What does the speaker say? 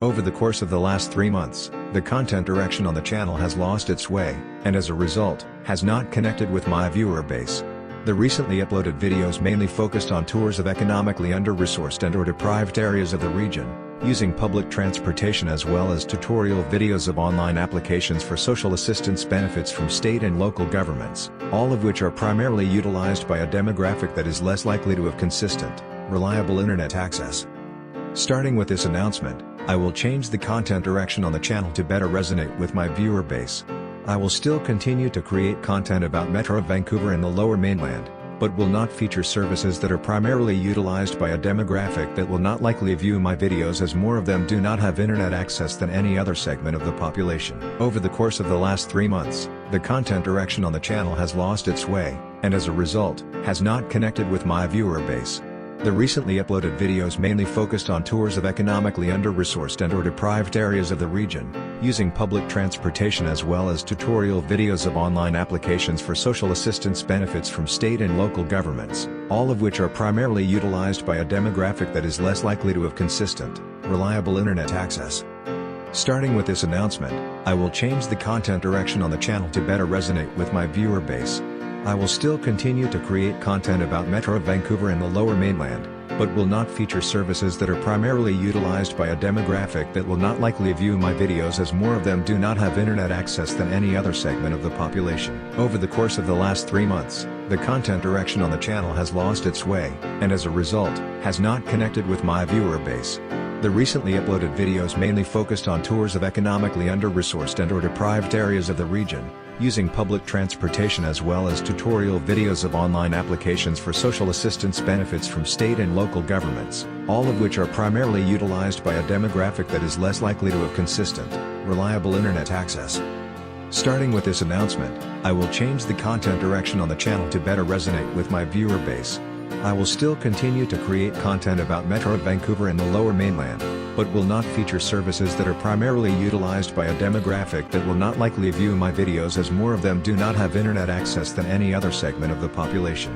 Over the course of the last 3 months, the content direction on the channel has lost its way, and as a result, has not connected with my viewer base. The recently uploaded videos mainly focused on tours of economically under-resourced and/or deprived areas of the region, using public transportation, as well as tutorial videos of online applications for social assistance benefits from state and local governments, all of which are primarily utilized by a demographic that is less likely to have consistent, reliable internet access. Starting with this announcement, I will change the content direction on the channel to better resonate with my viewer base. I will still continue to create content about Metro Vancouver and the Lower Mainland, but will not feature services that are primarily utilized by a demographic that will not likely view my videos, as more of them do not have internet access than any other segment of the population. Over the course of the last 3 months, the content direction on the channel has lost its way, and as a result, has not connected with my viewer base. The recently uploaded videos mainly focused on tours of economically under-resourced and/or deprived areas of the region, using public transportation, as well as tutorial videos of online applications for social assistance benefits from state and local governments, all of which are primarily utilized by a demographic that is less likely to have consistent, reliable internet access. Starting with this announcement, I will change the content direction on the channel to better resonate with my viewer base. I will still continue to create content about Metro Vancouver and the Lower Mainland, but will not feature services that are primarily utilized by a demographic that will not likely view my videos, as more of them do not have internet access than any other segment of the population. Over the course of the last 3 months, the content direction on the channel has lost its way, and as a result, has not connected with my viewer base. The recently uploaded videos mainly focused on tours of economically under-resourced and/or deprived areas of the region, using public transportation, as well as tutorial videos of online applications for social assistance benefits from state and local governments, all of which are primarily utilized by a demographic that is less likely to have consistent, reliable internet access. Starting with this announcement, I will change the content direction on the channel to better resonate with my viewer base. I will still continue to create content about Metro Vancouver and the Lower Mainland, but will not feature services that are primarily utilized by a demographic that will not likely view my videos, as more of them do not have internet access than any other segment of the population.